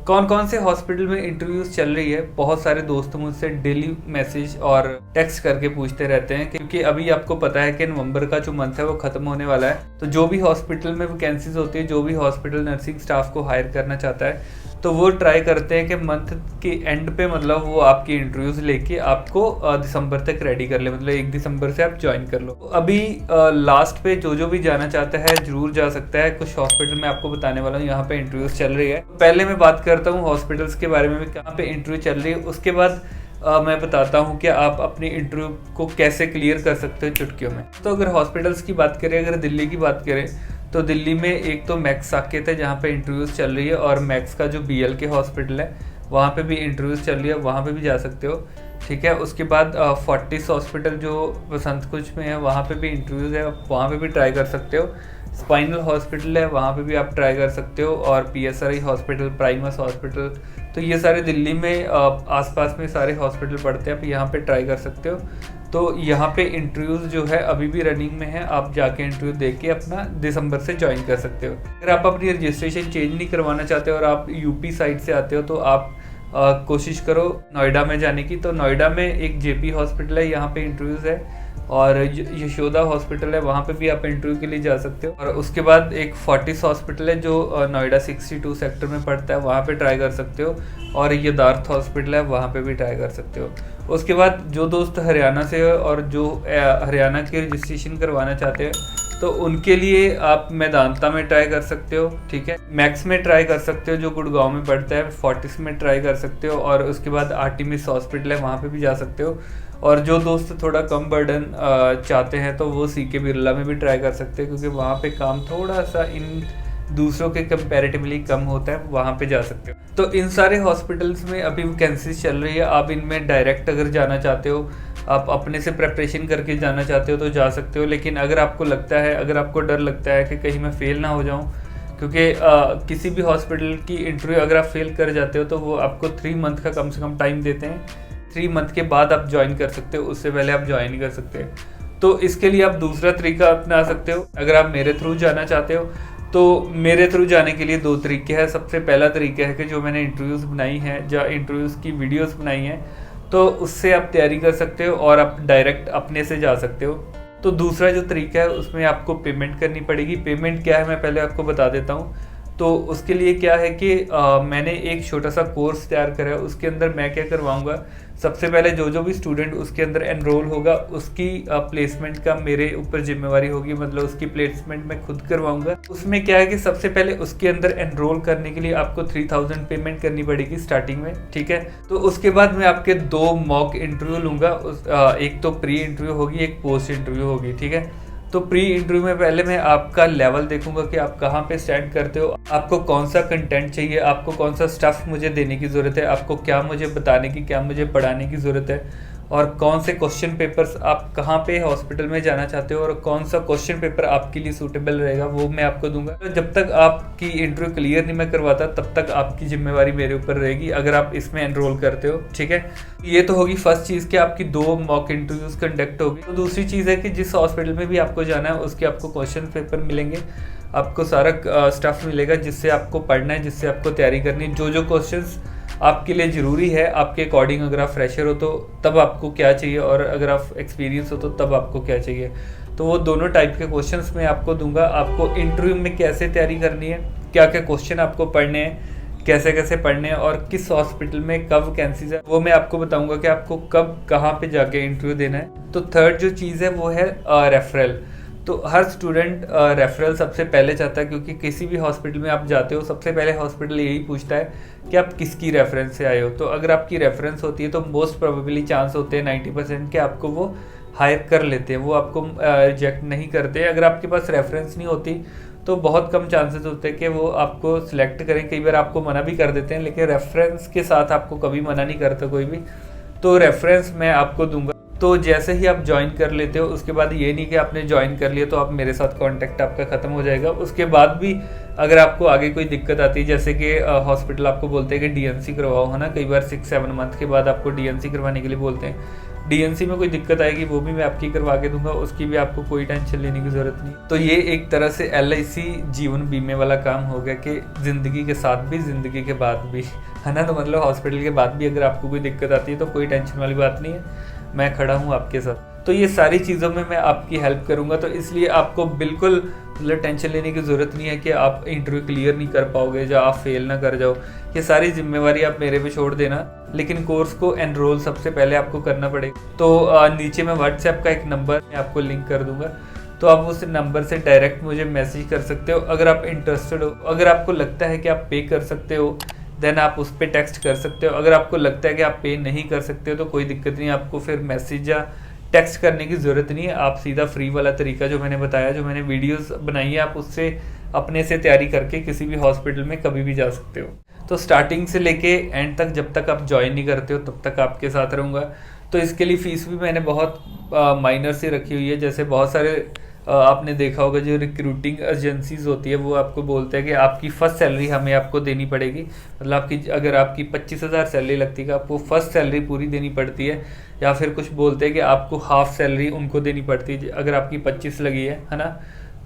कौन कौन से हॉस्पिटल में इंटरव्यूज चल रही है, बहुत सारे दोस्त मुझसे डेली मैसेज और टेक्स्ट करके पूछते रहते हैं, क्योंकि अभी आपको पता है कि नवंबर का जो मंथ है वो खत्म होने वाला है। तो जो भी हॉस्पिटल में वैकेंसीज होती है, जो भी हॉस्पिटल नर्सिंग स्टाफ को हायर करना चाहता है, तो वो ट्राई करते हैं कि मंथ के एंड पे मतलब वो आपकी इंटरव्यूज लेके आपको दिसंबर तक रेडी कर ले, मतलब 1 दिसंबर से आप ज्वाइन कर लो। तो अभी लास्ट पे जो भी जाना चाहता है जरूर जा सकता है। कुछ हॉस्पिटल में आपको बताने वाला हूँ, यहाँ पे इंटरव्यूज चल रही है। पहले मैं बात करता हूँ हॉस्पिटल्स के बारे में, कहाँ पे इंटरव्यू चल रही है। उसके बाद मैं बताता हूँ कि आप अपनी इंटरव्यू को कैसे क्लियर कर सकते हो चुटकियों में। तो अगर हॉस्पिटल्स की बात करें, अगर दिल्ली की बात करें, तो दिल्ली में एक तो मैक्स साकेत है जहाँ पे इंटरव्यूज चल रही है, और मैक्स का जो BL के हॉस्पिटल है वहाँ पे भी इंटरव्यूज चल रही है, वहाँ पे भी जा सकते हो। ठीक है, उसके बाद फोर्टिस हॉस्पिटल जो बसंत कुछ में है वहाँ पे भी इंटरव्यूज है, वहाँ पे भी ट्राई कर सकते हो। स्पाइनल हॉस्पिटल है, वहाँ पे भी आप ट्राई कर सकते हो, और PSRI हॉस्पिटल, प्राइमस हॉस्पिटल, तो ये सारे दिल्ली में आसपास में सारे हॉस्पिटल पड़ते हैं, आप यहाँ पे ट्राई कर सकते हो। तो यहाँ पे इंटरव्यूज़ जो है अभी भी रनिंग में है, आप जाके इंटरव्यू दे के अपना दिसंबर से ज्वाइन कर सकते हो। अगर आप अपनी रजिस्ट्रेशन चेंज नहीं करवाना चाहते और आप UP साइड से आते हो, तो आप कोशिश करो नोएडा में जाने की। तो नोएडा में एक JP हॉस्पिटल है, यहाँ पे इंटरव्यूज़ है, और यशोदा हॉस्पिटल है, वहाँ पे भी आप इंटरव्यू के लिए जा सकते हो। और उसके बाद एक फोर्टिस हॉस्पिटल है जो नोएडा 62 सेक्टर में पड़ता है, वहाँ पे ट्राई कर सकते हो। और यदार्थ हॉस्पिटल है, वहाँ पे भी ट्राई कर सकते हो। उसके बाद जो दोस्त हरियाणा से हो और जो हरियाणा की रजिस्ट्रेशन करवाना चाहते हैं, तो उनके लिए आप मैदांता में ट्राई कर सकते हो। ठीक है, मैक्स में ट्राई कर सकते हो जो गुड़गांव में पड़ता है, फोर्टिस में ट्राई कर सकते हो, और उसके बाद आर्टिमिस हॉस्पिटल है, वहाँ पे भी जा सकते हो। और जो दोस्त थोड़ा कम बर्डन चाहते हैं, तो वो CK बिरला में भी ट्राई कर सकते हैं, क्योंकि वहाँ पे काम थोड़ा सा इन दूसरों के कंपैरेटिवली कम होता है, वहाँ पे जा सकते हो। तो इन सारे हॉस्पिटल्स में अभी वैकेंसीज चल रही है। आप इनमें डायरेक्ट अगर जाना चाहते हो, आप अपने से प्रिपरेशन करके जाना चाहते हो, तो जा सकते हो। लेकिन अगर आपको लगता है, अगर आपको डर लगता है कि कहीं मैं फेल ना हो जाऊँ, क्योंकि किसी भी हॉस्पिटल की इंटरव्यू अगर आप फेल कर जाते हो, तो वो आपको 3 मंथ का कम से कम टाइम देते हैं। 3 मंथ के बाद आप ज्वाइन कर सकते हो, उससे पहले आप ज्वाइन नहीं कर सकते। तो इसके लिए आप दूसरा तरीका अपना सकते हो। अगर आप मेरे थ्रू जाना चाहते हो, तो मेरे थ्रू जाने के लिए 2 तरीके हैं। सबसे पहला तरीका है कि जो मैंने इंटरव्यूज़ बनाई हैं, जो इंटरव्यूज़ की वीडियोस बनाई हैं, तो उससे आप तैयारी कर सकते हो और आप डायरेक्ट अपने से जा सकते हो। तो दूसरा जो तरीका है, उसमें आपको पेमेंट करनी पड़ेगी। पेमेंट क्या है मैं पहले आपको बता देता हूँ। तो उसके लिए क्या है कि मैंने एक छोटा सा कोर्स तैयार करा है। उसके अंदर मैं क्या करवाऊँगा, सबसे पहले जो भी स्टूडेंट उसके अंदर एनरोल होगा, उसकी प्लेसमेंट का मेरे ऊपर जिम्मेवारी होगी, मतलब उसकी प्लेसमेंट मैं खुद करवाऊंगा। उसमें क्या है कि सबसे पहले उसके अंदर एनरोल करने के लिए आपको 3000 पेमेंट करनी पड़ेगी स्टार्टिंग में। ठीक है, तो उसके बाद मैं आपके 2 मॉक इंटरव्यू लूँगा। एक तो प्री इंटरव्यू होगी, एक पोस्ट इंटरव्यू होगी। ठीक है, तो प्री इंटरव्यू में पहले मैं आपका लेवल देखूंगा कि आप कहाँ पे स्टैंड करते हो, आपको कौन सा कंटेंट चाहिए, आपको कौन सा स्टफ मुझे देने की ज़रूरत है, आपको क्या मुझे बताने की, क्या मुझे पढ़ाने की ज़रूरत है, और कौन से क्वेश्चन पेपर्स आप कहाँ पे हॉस्पिटल में जाना चाहते हो, और कौन सा क्वेश्चन पेपर आपके लिए सूटेबल रहेगा, वो मैं आपको दूंगा। तो जब तक आपकी इंटरव्यू क्लियर नहीं मैं करवाता, तब तक आपकी जिम्मेवारी मेरे ऊपर रहेगी, अगर आप इसमें एनरोल करते हो। ठीक है, ये तो होगी फर्स्ट चीज़ कि आपकी 2 मॉक इंटरव्यूज कंडक्ट होगी। तो दूसरी चीज़ है कि जिस हॉस्पिटल में भी आपको जाना है, उसके आपको क्वेश्चन पेपर मिलेंगे, आपको सारा स्टफ मिलेगा जिससे आपको पढ़ना है, जिससे आपको तैयारी करनी है। जो क्वेश्चंस आपके लिए ज़रूरी है आपके अकॉर्डिंग, अगर आप फ्रेशर हो तो तब आपको क्या चाहिए, और अगर आप एक्सपीरियंस हो तो तब आपको क्या चाहिए। तो वो दोनों टाइप के क्वेश्चंस मैं आपको दूंगा। आपको इंटरव्यू में कैसे तैयारी करनी है, क्या क्या क्वेश्चन आपको पढ़ने हैं, कैसे कैसे पढ़ने हैं, और किस हॉस्पिटल में कब वैकेंसीज है, वो मैं आपको बताऊंगा कि आपको कब कहाँ पे जाके इंटरव्यू देना है। तो थर्ड जो चीज़ है वो है रेफरल। तो हर स्टूडेंट रेफरल सबसे पहले चाहता है, क्योंकि किसी भी हॉस्पिटल में आप जाते हो, सबसे पहले हॉस्पिटल यही पूछता है कि आप किसकी रेफरेंस से आए हो। तो अगर आपकी रेफरेंस होती है, तो मोस्ट प्रोबेबली चांस होते हैं 90% के आपको वो हायर कर लेते हैं, वो आपको रिजेक्ट नहीं करते। अगर आपके पास रेफरेंस नहीं होती, तो बहुत कम चांसेस होते हैं कि वो आपको सिलेक्ट करें। कई बार आपको मना भी कर देते हैं, लेकिन रेफरेंस के साथ आपको कभी मना नहीं करता कोई भी। तो रेफरेंस मैं आपको दूंगा। तो जैसे ही आप ज्वाइन कर लेते हो उसके बाद ये नहीं कि आपने ज्वाइन कर लिया तो आप मेरे साथ कांटेक्ट आपका ख़त्म हो जाएगा। उसके बाद भी अगर आपको आगे कोई दिक्कत आती है, जैसे कि हॉस्पिटल आपको बोलते हैं कि डीएनसी करवाओ, है ना, कई बार 6-7 मंथ के बाद आपको डीएनसी करवाने के लिए बोलते हैं। डीएनसी में कोई दिक्कत आएगी वो भी मैं आपकी करवा के दूंगा, उसकी भी आपको कोई टेंशन लेने की ज़रूरत नहीं। तो ये एक तरह से LIC जीवन बीमे वाला काम हो गया कि ज़िंदगी के साथ भी ज़िंदगी के बाद भी, है ना। तो मतलब हॉस्पिटल के बाद भी अगर आपको कोई दिक्कत आती है तो कोई टेंशन वाली बात नहीं है, मैं खड़ा हूँ आपके साथ। तो ये सारी चीज़ों में मैं आपकी हेल्प करूँगा, तो इसलिए आपको बिल्कुल मतलब टेंशन लेने की ज़रूरत नहीं है कि आप इंटरव्यू क्लियर नहीं कर पाओगे या आप फेल ना कर जाओ। ये सारी जिम्मेवारी आप मेरे पे छोड़ देना, लेकिन कोर्स को एनरोल सबसे पहले आपको करना पड़ेगा। तो नीचे मैं व्हाट्सएप का एक नंबर मैं आपको लिंक कर दूंगा, तो आप उस नंबर से डायरेक्ट मुझे मैसेज कर सकते हो अगर आप इंटरेस्टेड हो। अगर आपको लगता है कि आप पे कर सकते हो देन आप उस पर टेक्स्ट कर सकते हो। अगर आपको लगता है कि आप पे नहीं कर सकते हो तो कोई दिक्कत नहीं, आपको फिर मैसेज या टेक्स्ट करने की ज़रूरत नहीं है। आप सीधा फ्री वाला तरीका जो मैंने बताया, जो मैंने वीडियोस बनाई है, आप उससे अपने से तैयारी करके किसी भी हॉस्पिटल में कभी भी जा सकते हो। तो स्टार्टिंग से लेके एंड तक जब तक आप ज्वाइन नहीं करते हो तब तक आपके साथ रहूँगा। तो इसके लिए फ़ीस भी मैंने बहुत माइनर से रखी हुई है। जैसे बहुत सारे आपने देखा होगा जो रिक्रूटिंग एजेंसीज होती है वो आपको बोलते हैं कि आपकी फ़र्स्ट सैलरी हमें आपको देनी पड़ेगी। मतलब आपकी अगर आपकी 25,000 सैलरी लगती है आपको फ़र्स्ट सैलरी पूरी देनी पड़ती है, या फिर कुछ बोलते हैं कि आपको हाफ सैलरी उनको देनी पड़ती है। अगर आपकी 25 लगी है ना,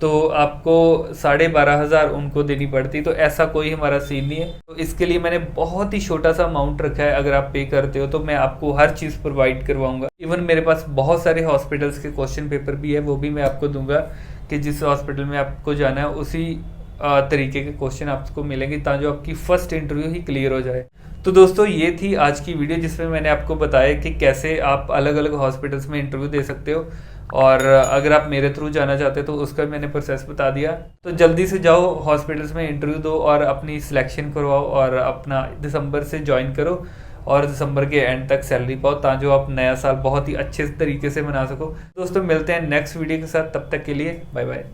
तो आपको 12,500 उनको देनी पड़ती। तो ऐसा कोई हमारा सीन नहीं है। तो इसके लिए मैंने बहुत ही छोटा सा अमाउंट रखा है। अगर आप पे करते हो तो मैं आपको हर चीज़ प्रोवाइड करवाऊंगा। इवन मेरे पास बहुत सारे हॉस्पिटल्स के क्वेश्चन पेपर भी है, वो भी मैं आपको दूंगा कि जिस हॉस्पिटल में आपको जाना है उसी तरीके के क्वेश्चन आपको मिलेंगे, ताकि आपकी फर्स्ट इंटरव्यू ही क्लियर हो जाए। तो दोस्तों ये थी आज की वीडियो जिसमें मैंने आपको बताया कि कैसे आप अलग अलग हॉस्पिटल्स में इंटरव्यू दे सकते हो, और अगर आप मेरे थ्रू जाना चाहते हो तो उसका मैंने प्रोसेस बता दिया। तो जल्दी से जाओ हॉस्पिटल्स में इंटरव्यू दो और अपनी सिलेक्शन करवाओ और अपना दिसंबर से ज्वाइन करो और दिसंबर के एंड तक सैलरी पाओ, ताकि आप नया साल बहुत ही अच्छे तरीके से मना सको। दोस्तों मिलते हैं नेक्स्ट वीडियो के साथ, तब तक के लिए बाय बाय।